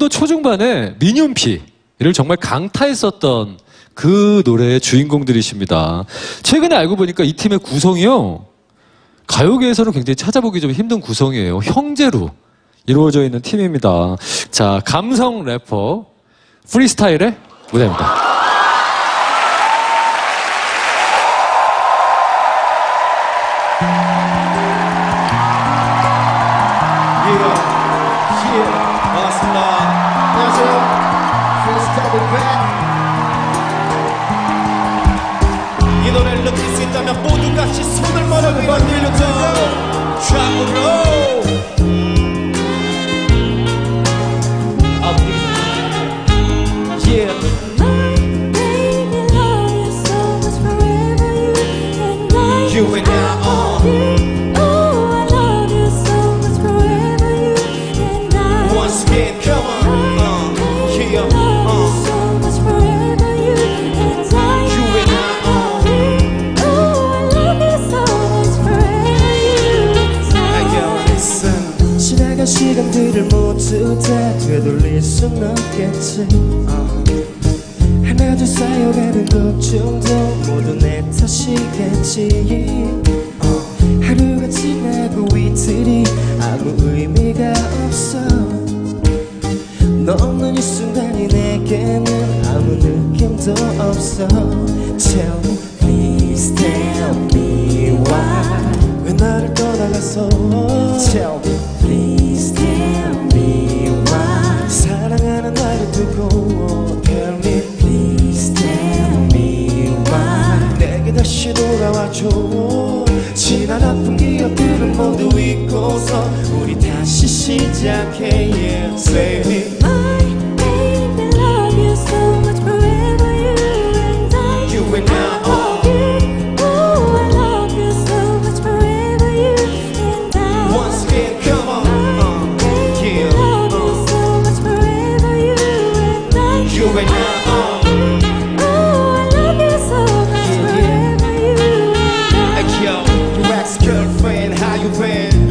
2000년도 초중반에 민윤피를 정말 강타했었던 그 노래의 주인공들이십니다. 최근에 알고 보니까 이 팀의 구성이요, 가요계에서는 굉장히 찾아보기 좀 힘든 구성이에요. 형제로 이루어져 있는 팀입니다. 자, 감성 래퍼 프리스타일의 무대입니다. 반갑습니다. 안녕하세요. 프리스타일 밴드. 이 노래를 느낄 수 있다면 모두 같이 손을 모으고 만들려줘. 좌우로. You and I on. Once again, come on. Yeah. You and I on. Listen. 지나간 시간들을 모두 다 되돌릴 순 없겠지. 하나 둘 쌓여가는 걱정도 모두 내 탓이겠지. 하루가 지나고 이틀이 아무 의미가 없어. 너 없는 이 순간이 내게는 아무 느낌도 없어. Tell me, please tell me why. 왜 나를 떠나갔어. Tell me, please tell me why. 사랑하는 나를 두고 Tell me, please tell me why. 내게 다시 돌아와줘. 지난 아픈 기억들은 모두 잊고서 우리 다시 시작해. Yeah, say it.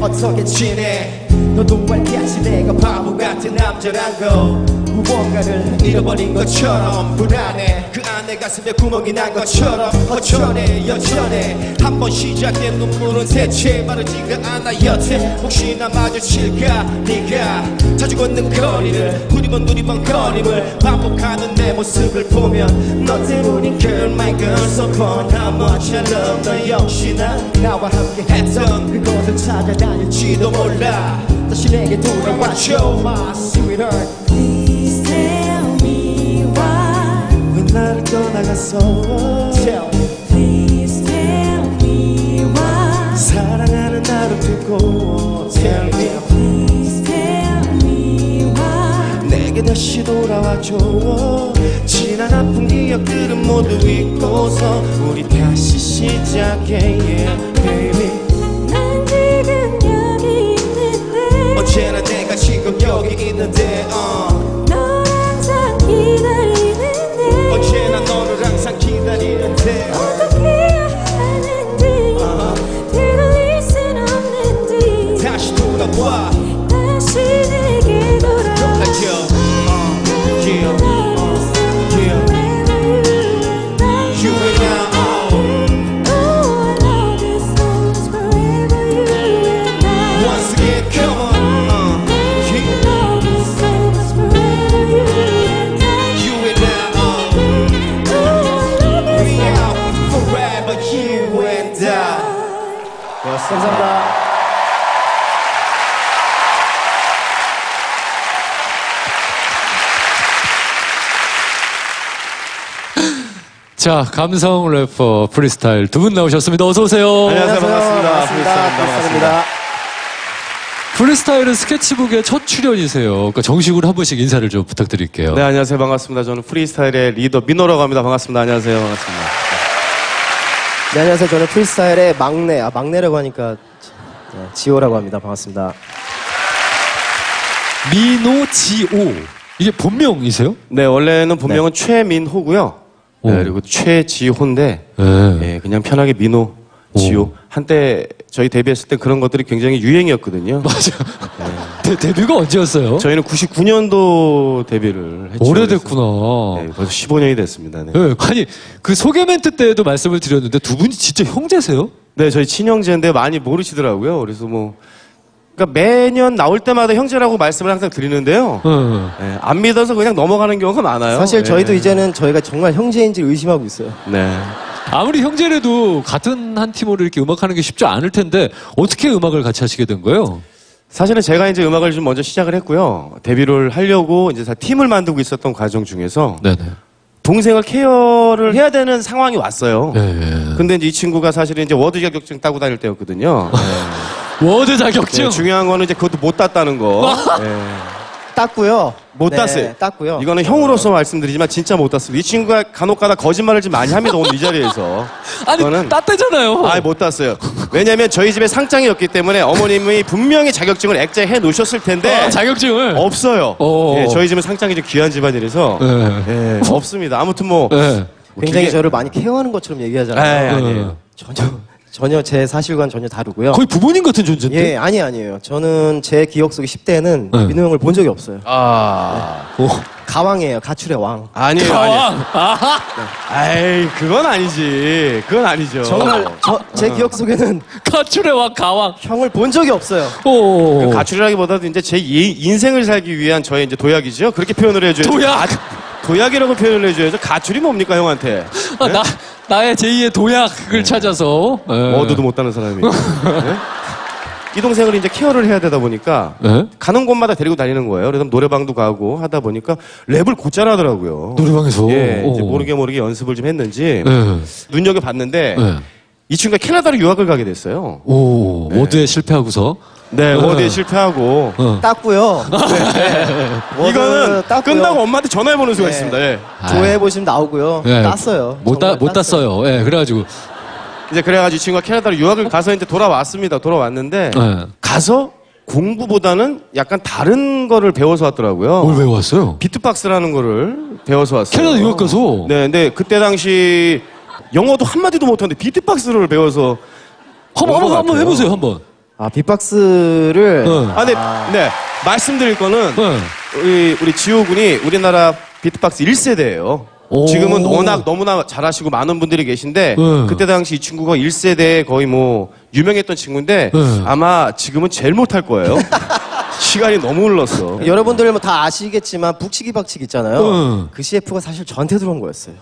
어떻게 지내? 너도 알겠지 내가 바보 같은 남자란 거. 무언가를 잃어버린 것처럼 불안해. 그 안에 가슴에 구멍이 난 것처럼 허전해 여전해. 한번 시작된 눈물은 대체 마르지가 않아 여태. 혹시나 마주칠까 네가 자주 걷는 거리를 두리번 거림을 반복하는 내 모습을 보면 너 때문인 girl my girl so fun. How much I love 너 역시나 나와 함께 했던 그곳을 찾아다닐지도 몰라. 다시 내게 돌아와줘 my sweetheart. Please tell me why. 왜 나를 떠나갔어. Tell me. Please tell me why. 사랑하는 나를 두고 Tell me. Please tell me why. 내게 다시 돌아와줘. 지난 아픈 기억들은 모두 잊고서 우리 다시 시작해. Yeah, baby. 난 지금 여기 있는데. 언제나 내가 지금 여기 있는데 널 항상 기다리는데. 언제나 너를 항상 기다리는데 어떻게 해야 하는지 되돌릴 순 없는지. 다시 돌아와. 다시 내게 돌아와. You and I once again, come on. You and I we out forever. You and I. 감사합니다. 자, 감성 래퍼 프리스타일 두 분 나오셨습니다. 어서 오세요. 안녕하세요. 반갑습니다. 프리스타일입니다. 프리스타일은 스케치북의 첫 출연이세요. 그러니까 정식으로 한 분씩 인사를 좀 부탁드릴게요. 네, 안녕하세요. 반갑습니다. 저는 프리스타일의 리더 민호라고 합니다. 반갑습니다. 안녕하세요. 반갑습니다. 네, 안녕하세요. 저는 프리스타일의 막내, 막내라고 하니까 지호라고 합니다. 반갑습니다. 민호 지오. 이게 본명이세요? 네, 원래는 본명은 최민호고요. 네, 그리고 최지호인데 예, 그냥 편하게 민호, 지호. 한때 저희 데뷔했을 때 그런 것들이 굉장히 유행이었거든요. 맞아. 네. 데뷔가 언제였어요? 저희는 99년도 데뷔를 했죠. 오래됐구나. 네, 벌써 15년이 됐습니다. 네. 네, 아니 그 소개 멘트 때도 말씀을 드렸는데 두 분이 진짜 형제세요? 네, 저희 친형제인데 많이 모르시더라고요. 그래서 뭐 그러니까 매년 나올 때마다 형제라고 말씀을 항상 드리는데요. 네, 안 믿어서 그냥 넘어가는 경우가 많아요. 사실 네. 저희도 이제는 저희가 정말 형제인지 의심하고 있어요. 네. 아무리 형제라도 같은 한 팀으로 이렇게 음악하는 게 쉽지 않을 텐데 어떻게 음악을 같이 하시게 된 거예요? 사실은 제가 이제 음악을 좀 먼저 시작을 했고요. 데뷔를 하려고 이제 다 팀을 만들고 있었던 과정 중에서 네네. 동생을 케어를 해야 되는 상황이 왔어요. 네. 근데 이제 이 친구가 사실은 이제 워드 자격증 따고 다닐 때였거든요. 워드 자격증. 네, 중요한 거는 이제 그것도 못 땄다는 거. 네. 땄고요. 못 네, 땄어요. 땄고요. 이거는 형으로서 말씀드리지만 진짜 못 땄습니다. 이 친구가 간혹가다 거짓말을 좀 많이 합니다. 오늘 이 자리에서. 아니 그거는 따대잖아요. 아예 못 땄어요. 왜냐면 저희 집에 상장이었기 때문에 어머님이 분명히 자격증을 액자해 놓으셨을 텐데 자격증을. 없어요. 어. 예, 저희 집은 상장이 좀 귀한 집안이라서 네. 예, 없습니다. 아무튼 뭐 네. 굉장히 길게- 저를 많이 케어하는 것처럼 얘기하잖아요. 아니에요. 전혀 제 사실과는 전혀 다르고요. 거의 부모님 같은 존재인데. 예, 아니에요. 저는 제 기억 속에 10대는 네. 민호 형을 본 적이 없어요. 아 가왕이에요. 가출의 왕. 아니에요. 아니에요. 아이 그건 아니지. 그건 아니죠. 정말 제 기억 속에는 가출의 왕 가왕. 형을 본 적이 없어요. 오. 그 가출이라기보다도 이제 제 인생을 살기 위한 저의 이제 도약이죠. 그렇게 표현을 해줘야죠. 도약. 도약이라고 표현을 해줘야죠. 가출이 뭡니까 형한테? 아, 나의 제2의 도약을 찾아서. 네. 어두도 못 따는 사람이. 네? 이 동생을 이제 케어를 해야 되다 보니까 네? 가는 곳마다 데리고 다니는 거예요. 그래서 노래방도 가고 하다 보니까 랩을 곧잘 하더라고요. 노래방에서. 예, 이제 오. 모르게 연습을 좀 했는지 네. 눈여겨 봤는데 네. 이 친구가 캐나다로 유학을 가게 됐어요. 오. 워드에 실패하고서. 네, 워드에 실패하고 땄고요. 이거는 땄고요. 끝나고 엄마한테 전화해보는 수가 네. 있습니다. 예. 조회해 보시면 나오고요. 네. 땄어요. 못 정말 땄어요. 예, 그래가지고. 이제 그래가지고 이 친구가 캐나다로 유학을 가서 이제 돌아왔습니다. 돌아왔는데 네. 가서 공부보다는 약간 다른 거를 배워서 왔더라고요. 뭘 배워왔어요? 비트박스라는 거를 배워서 왔어요. 캐나다 유학 가서? 네, 근데 그때 당시 영어도 한마디도 못하는데 비트박스를 배워서 한번 해보세요, 한번. 아, 빅박스를 네. 네, 말씀드릴 거는 네. 우리 지호 군이 우리나라 비트박스 1세대예요. 오. 지금은 워낙 너무나 잘하시고 많은 분들이 계신데 네. 그때 당시 이 친구가 1세대에 거의 뭐 유명했던 친구인데 네. 아마 지금은 제일 못할 거예요. 시간이 너무 흘렀어. 여러분들 뭐 다 아시겠지만 북치기 박치기 있잖아요. 응. 그 CF가 사실 저한테 들어온 거였어요.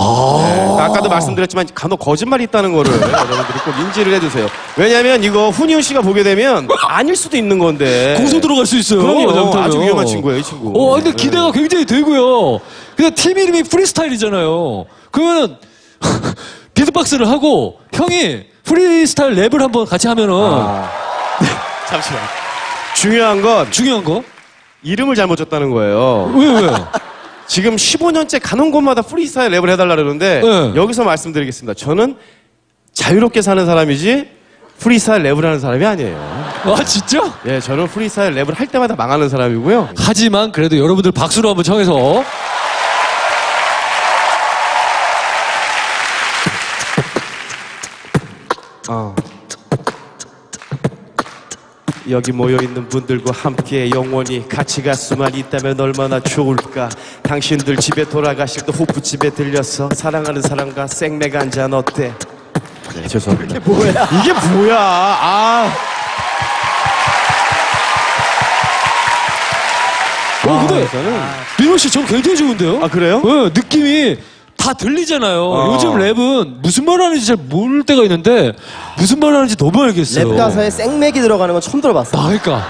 아까도 말씀드렸지만 간혹 거짓말이 있다는 거를 여러분들이 꼭 인지를 해주세요. 왜냐면 이거 훈이훈 씨가 보게 되면 아닐 수도 있는 건데. 고소 들어갈 수 있어요. 그럼요. 잘못하면. 아주 위험한 친구예요, 이 친구. 근데 기대가 굉장히 되고요. 근데 팀 이름이 프리스타일이잖아요. 그러면 비트박스를 하고 형이 프리스타일 랩을 한번 같이 하면은 잠시만. 중요한 건 중요한 거? 이름을 잘못 줬다는 거예요. 왜? 지금 15년째 가는 곳마다 프리스타일 랩을 해달라 그러는데 네. 여기서 말씀드리겠습니다. 저는 자유롭게 사는 사람이지 프리스타일 랩을 하는 사람이 아니에요. 아 진짜? 예, 저는 프리스타일 랩을 할 때마다 망하는 사람이고요. 하지만 그래도 여러분들 박수로 한번 청해서 여기 모여있는 분들과 함께 영원히 같이 갈 수만 있다면 얼마나 좋을까. 당신들 집에 돌아가실 때 호프집에 들려서 사랑하는 사람과 생맥 한잔 어때? 네, 죄송합니다. 이게 뭐야? 이게 뭐야? 근데 민호 씨 전 굉장히 좋은데요? 아, 그래요? 네, 느낌이 다 들리잖아요. 요즘 랩은 무슨 말 하는지 잘 모를 때가 있는데 무슨 말 하는지 너무 알겠어요. 랩 가사에 생맥이 들어가는 건 처음 들어봤어요. 그러니까.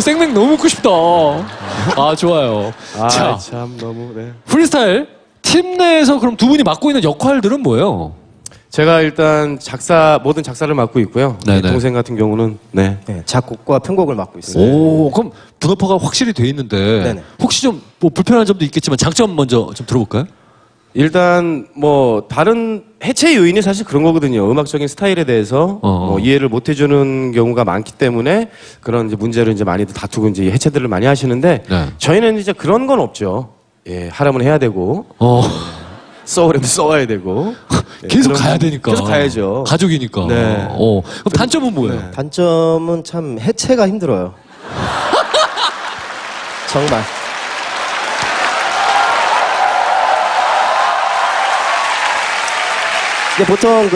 생맥 너무 먹고 싶다. 아, 좋아요. 자, 참 너무 네. 프리스타일 팀 내에서 그럼 두 분이 맡고 있는 역할들은 뭐예요? 제가 일단 모든 작사를 맡고 있고요. 네네. 동생 같은 경우는 네. 네, 작곡과 편곡을 맡고 있어요. 오, 그럼 분업화가 확실히 돼 있는데 네네. 혹시 좀 뭐 불편한 점도 있겠지만 장점 먼저 좀 들어볼까요? 일단 뭐 다른 해체 요인이 사실 그런 거거든요. 음악적인 스타일에 대해서 뭐 이해를 못 해주는 경우가 많기 때문에 그런 이제 문제를 이제 많이들 다투고 이제 해체들을 많이 하시는데 네. 저희는 이제 그런 건 없죠. 예, 하라면 해야 되고 써오려면 써와야 되고 계속 그런- 가야 되니까. 계속 가야죠. 가족이니까. 네. 그럼 단점은 뭐예요? 단점은 참 해체가 힘들어요. 정말. 근데 보통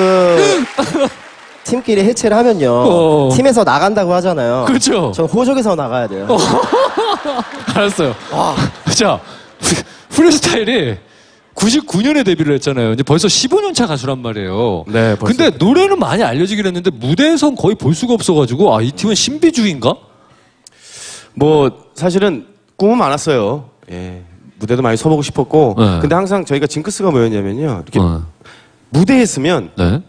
팀끼리 해체를 하면요. 팀에서 나간다고 하잖아요. 그렇죠. 전 호적에서 나가야 돼요. 알았어요. 자, 프리스타일이 99년에 데뷔를 했잖아요. 이제 벌써 15년 차 가수란 말이에요. 네, 벌써. 근데 노래는 많이 알려지긴 했는데 무대에선 거의 볼 수가 없어가지고 이 팀은 신비주의인가? 뭐 사실은 꿈은 많았어요. 예. 무대도 많이 서보고 싶었고. 네. 근데 항상 저희가 징크스가 뭐였냐면요. 이렇게 어. 무대에 서면 네.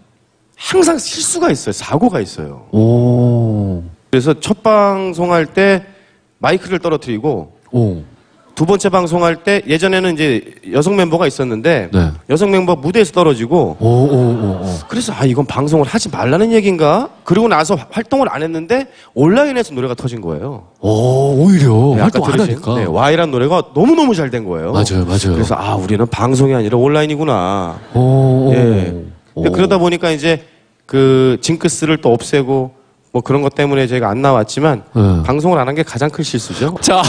항상 실수가 있어요. 사고가 있어요. 오. 그래서 첫 방송할 때 마이크를 떨어뜨리고 오. 두 번째 방송할 때 예전에는 이제 여성 멤버가 있었는데 네. 여성 멤버 무대에서 떨어지고 오. 그래서 이건 방송을 하지 말라는 얘기인가? 그리고 나서 활동을 안 했는데 온라인에서 노래가 터진 거예요. 오히려 네, 아까 활동 안 들으신, 하니까. 네, Y란 노래가 너무너무 잘 된 거예요. 맞아요. 그래서 우리는 방송이 아니라 온라인이구나. 오. 예. 근데 그러다 보니까 이제 그 징크스를 또 없애고 뭐 그런 것 때문에 저희가 안 나왔지만 네. 방송을 안 한 게 가장 큰 실수죠. 자,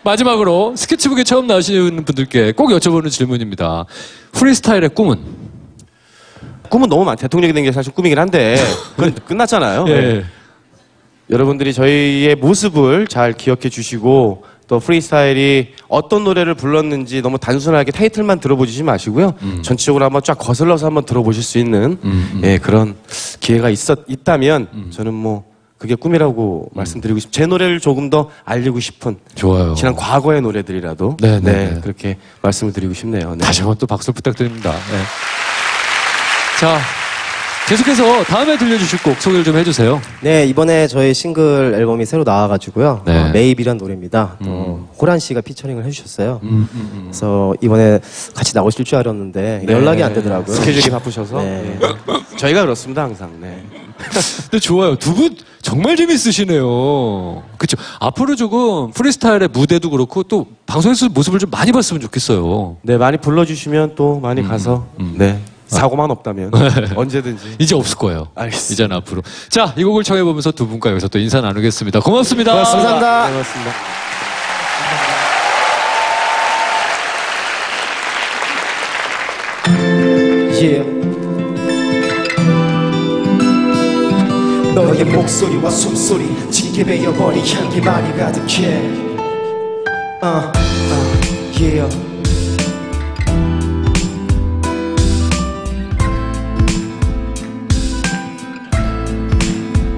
마지막으로 스케치북에 처음 나오시는 분들께 꼭 여쭤보는 질문입니다. 프리스타일의 꿈은? 꿈은 너무 많아요. 대통령이 된 게 사실 꿈이긴 한데 그건 끝났잖아요. 예. 네. 여러분들이 저희의 모습을 잘 기억해 주시고 또 프리스타일이 어떤 노래를 불렀는지 너무 단순하게 타이틀만 들어보시지 마시고요. 전체적으로 한번 쫙 거슬러서 한번 들어보실 수 있는 예, 그런 기회가 있다면 저는 뭐 그게 꿈이라고 말씀드리고 싶. 제 노래를 조금 더 알리고 싶은 좋아요. 지난 과거의 노래들이라도 네. 그렇게 말씀을 드리고 싶네요. 네. 다시 한번 또 박수 부탁드립니다. 네. 자, 계속해서 다음에 들려주실 곡 소개를 좀 해주세요. 네, 이번에 저희 싱글 앨범이 새로 나와가지고요. 네. 메이비란 노래입니다. 호란 씨가 피처링을 해주셨어요. 그래서 이번에 같이 나오실 줄 알았는데 네. 연락이 안 되더라고요. 스케줄이 바쁘셔서 네. 저희가 그렇습니다 항상. 네. 근데 좋아요. 두 분 정말 재밌으시네요. 그쵸. 앞으로 조금 프리스타일의 무대도 그렇고 또 방송에서 모습을 좀 많이 봤으면 좋겠어요. 네, 많이 불러주시면 또 많이 가서 네 사고만 없다면 언제든지. 이제 없을 거예요. 알겠습니다. 이제는 앞으로. 자, 이 곡을 청해보면서 두 분과 여기서 또 인사 나누겠습니다. 고맙습니다. 감사합니다. 네, 고맙습니다. 너의 목소리와 숨소리 짙게 배어버린 향기만이 가득해 yeah.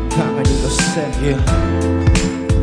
가만히 너세 yeah.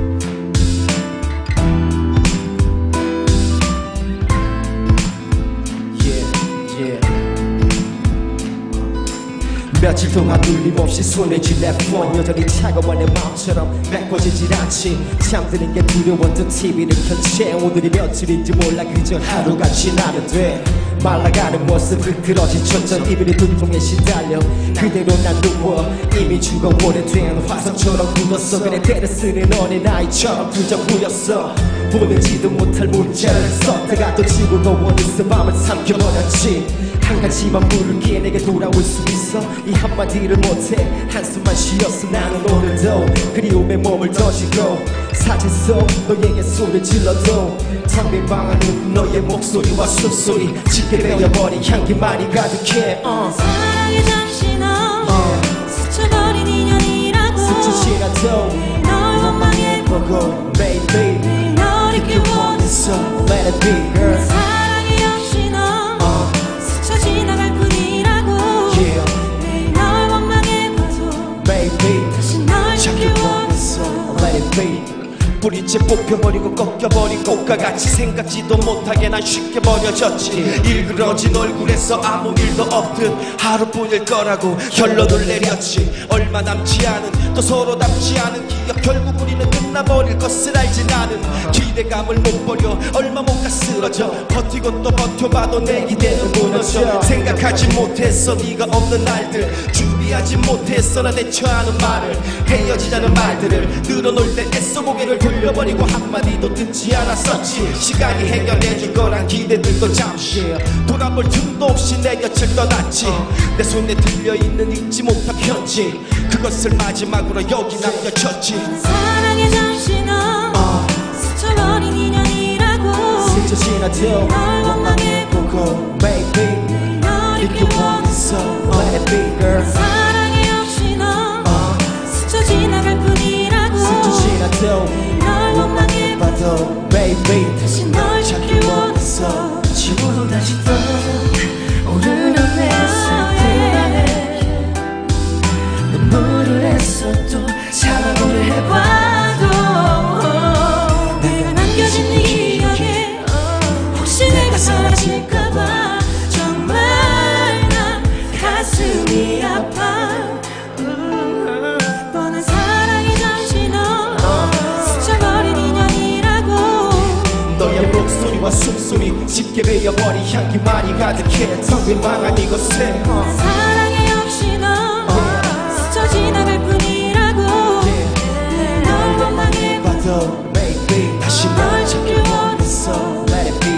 며칠 동안 눌림없이 손에 쥔 내 폰 여전히 차가워 내 마음처럼 메꿔지질 않지 잠드는 게 두려웠던 TV를 켠채 오늘이 며칠인지 몰라 그저 하루가 지나면 돼 말라가는 모습 흐트러진 천천 이별의 두통에 시달려 그대로 난 누워 이미 죽어 오래된 화석처럼 굳었어 그래 때를 쓰는 어린아이처럼 부정부였어 보내지도 못할 문자를 썼다가 또 지우고 어느새 밤을 삼켜버렸지 한 가지만 물을게 내게 돌아올 수 있어 이 한마디를 못해 한숨만 쉬었어 나는 오늘도 그리움에 몸을 던지고 사진 속 너에게 소리를 질러도 텅빈 방 안은 너의 목소리와 숨소리 짙게 배어버린 향기만이 가득해 사랑의 잠시너 스쳐버린 인연이라고 스쳐 지나도 널 원망해보고 Baby 늘 널 잊기 원했어 Let it be girl 사랑이 역시 너 스쳐 지나갈 뿐이라고 Yeah 늘 널 원망해봐도 Baby 다시 널 잊기 원했어 Let it be 뿌리째 뽑혀버리고 꺾여버린 꽃과 같이 생각지도 못하게 난 쉽게 버려졌지 일그러진 얼굴에서 아무 일도 없듯 하루뿐일 거라고 결론을 내렸지 얼마 남지 않은 또 서로 닮지 않은 기억 결국 우리는 끝나버릴 것을 알지 나는 기대감을 못 버려 얼마 못 가 쓰러져 버티고 또 버텨봐도 내 기대는 무너져 생각하지 못했어 네가 없는 날들 준비하지 못했어 나 대처하는 말을 헤어지자는 말들을 늘어놓을 때 애써 고개를 돌려버리고 한마디도 듣지 않았었지 시간이 해결해줄 거란 기대들도 잠시 돌아볼 틈도 없이 내 곁을 떠났지 내 손에 들려있는 읽지 못한 편지 그것을 마지막으로 여기 남겨졌지 사랑의 잠시 너 스쳐버린 인연이 스쳐 지나도 널 원망해 보고 Baby 널 잊기 원했어 Let it be girl 사랑이 없이 넌 스쳐 지나갈 뿐이라고 스쳐 지나도 널 원망해 봐도 Baby 다시 널 잊기 원했어 지워도 다시 또 오늘은 불안해 눈물을 했어 또 사랑을 해봐도 내가 남겨진 네 기억에 혹시 내가 사라질까봐 정말 난 가슴이 아파 뻔한 사랑이 잠시 넌 스쳐버린 인연이라고 너의 목소리와 숨소리 짙게 배어버린 향기만이 가득해 텅 빈 방안 이곳에 사랑이 없이 넌 스쳐 지나갈 뿐이라고 널 원망해 봐도 Baby 다시 널 찾기 원했어 Let it be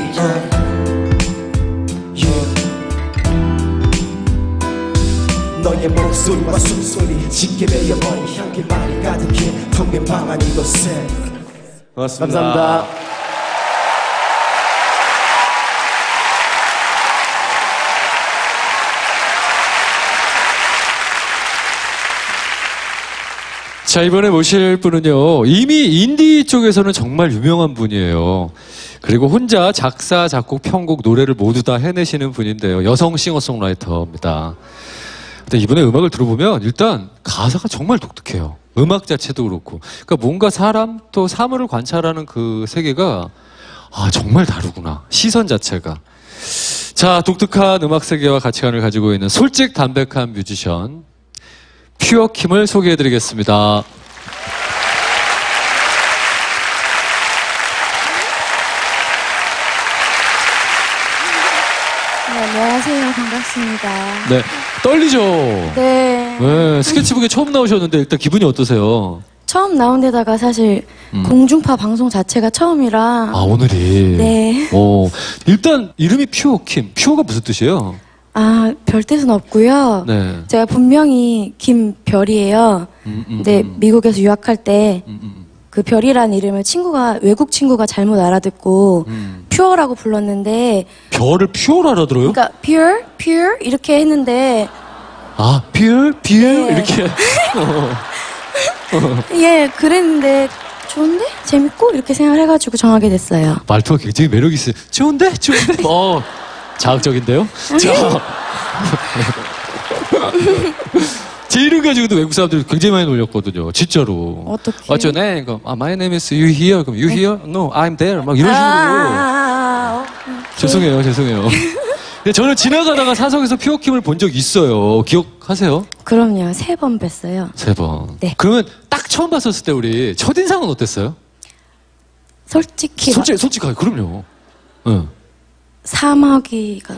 너의 목소리와 숨소리 짙게 배어버린 향기만이 가득해 텅 빈 방안 이곳에 고맙습니다. 감사합니다. 자, 이번에 모실 분은요, 이미 인디 쪽에서는 정말 유명한 분이에요. 그리고 혼자 작사, 작곡, 편곡, 노래를 모두 다 해내시는 분인데요. 여성 싱어송라이터입니다. 근데 이번에 음악을 들어보면 일단 가사가 정말 독특해요. 음악 자체도 그렇고. 그러니까 뭔가 사람 또 사물을 관찰하는 그 세계가 정말 다르구나. 시선 자체가. 자, 독특한 음악 세계와 가치관을 가지고 있는 솔직 담백한 뮤지션 퓨어킴을 소개해드리겠습니다. 네, 안녕하세요. 반갑습니다. 네, 떨리죠? 네. 네, 스케치북에 처음 나오셨는데 일단 기분이 어떠세요? 처음 나온 데다가 사실 공중파 방송 자체가 처음이라. 오늘이. 네. 일단 이름이 퓨어킴. 퓨어가 무슨 뜻이에요? 별 뜻은 없고요. 네. 제가 본명이 김별이에요. 근데 미국에서 유학할 때 그 별이라는 이름을 외국 친구가 잘못 알아듣고 퓨어라고 불렀는데. 별을 퓨어로 알아들어요? 그러니까 pure 이렇게 했는데. pure 네. 이렇게. 예, 그랬는데 좋은데? 재밌고? 이렇게 생각을 해가지고 정하게 됐어요. 말투가 굉장히 매력이 있어요. 좋은데? 자극적인데요? 자. 제 이름 가지고도 외국 사람들이 굉장히 많이 놀렸거든요. 진짜로. 어떻게? What's your name? 그럼, my name is you here. 그럼 you here? No, I'm there. 막 이런 식으로. 죄송해요. 근데 저는 지나가다가 사석에서 퓨어킴을 본 적 있어요. 기억하세요? 그럼요. 3번 뵀어요. 3번. 네. 그러면 딱 처음 봤었을 때 우리 첫인상은 어땠어요? 솔직히. 솔직하게, 그럼요. 응. 사마귀가.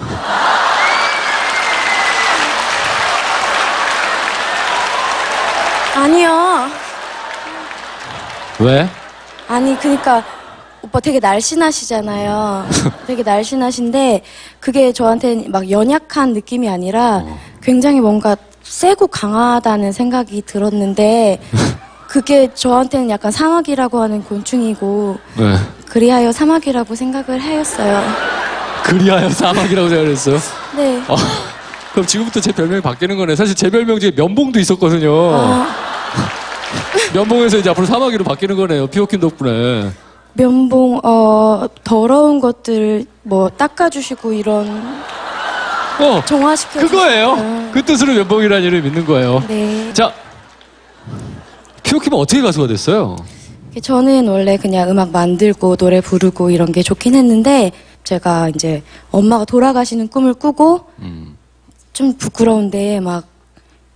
아니요. 왜? 아니, 그니까, 오빠 되게 날씬하시잖아요. 되게 날씬하신데, 그게 저한테는 막 연약한 느낌이 아니라, 굉장히 뭔가 세고 강하다는 생각이 들었는데, 그게 저한테는 약간 사마귀라고 하는 곤충이고, 네. 그리하여 사마귀라고 생각을 하였어요. 그리하여 사막이라고 생각했어요? 네. 그럼 지금부터 제 별명이 바뀌는 거네. 사실 제 별명 중에 면봉도 있었거든요. 면봉에서 이제 앞으로 사마귀로 바뀌는 거네요. 퓨어킴 덕분에. 면봉, 더러운 것들 뭐 닦아주시고 이런. 정화시켜. 그거예요. 그 뜻으로 면봉이라는 이름을 믿는 거예요. 네. 자, 퓨어킴은 어떻게 가수가 됐어요? 저는 원래 그냥 음악 만들고 노래 부르고 이런 게 좋긴 했는데, 제가 이제 엄마가 돌아가시는 꿈을 꾸고, 좀 부끄러운데 막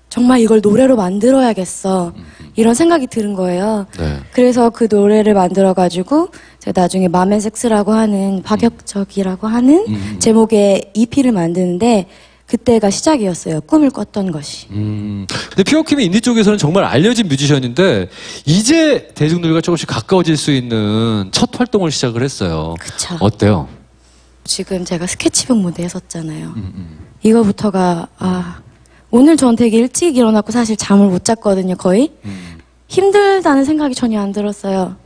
정말 이걸 노래로 만들어야겠어. 이런 생각이 드는 거예요. 네. 그래서 그 노래를 만들어가지고 제가 나중에 맘앤섹스라고 하는 파격적이라고 하는 제목의 EP를 만드는데 그때가 시작이었어요. 꿈을 꿨던 것이. 근데 퓨어킴이 인디 쪽에서는 정말 알려진 뮤지션인데 이제 대중들과 조금씩 가까워질 수 있는 첫 활동을 시작을 했어요. 그쵸. 어때요? 지금 제가 스케치북 무대에 섰잖아요. 이거부터가 오늘 전 되게 일찍 일어났고 사실 잠을 못 잤거든요. 거의. 힘들다는 생각이 전혀 안 들었어요.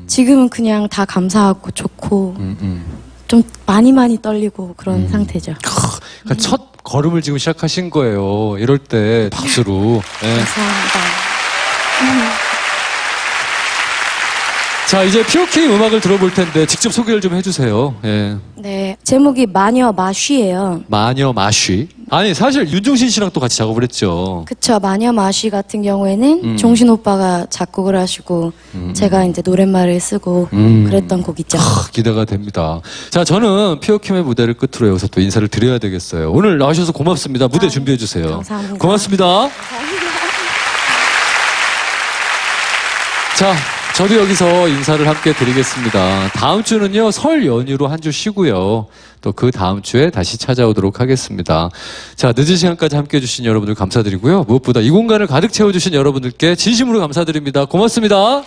지금은 그냥 다 감사하고 좋고 좀 많이 떨리고 그런 상태죠. 그러니까 첫 걸음을 지금 시작하신 거예요. 이럴 때 박수로. 예. 감사합니다. 자, 이제 POK 음악을 들어볼 텐데 직접 소개를 좀 해주세요. 예. 네, 제목이 마녀 마쉬예요. 마녀 마쉬. 아니, 사실 윤종신 씨랑 또 같이 작업을 했죠. 그쵸, 마녀 마쉬 같은 경우에는 종신 오빠가 작곡을 하시고 제가 이제 노랫말을 쓰고 그랬던 곡 있죠. 기대가 됩니다. 자, 저는 피오킴의 무대를 끝으로 여기서 또 인사를 드려야 되겠어요. 오늘 나오셔서 고맙습니다. 무대 준비해 주세요. 감사합니다. 고맙습니다. 자, 저도 여기서 인사를 함께 드리겠습니다. 다음 주는요, 설 연휴로 한 주 쉬고요. 또 그 다음 주에 다시 찾아오도록 하겠습니다. 자, 늦은 시간까지 함께 해주신 여러분들 감사드리고요. 무엇보다 이 공간을 가득 채워주신 여러분들께 진심으로 감사드립니다. 고맙습니다.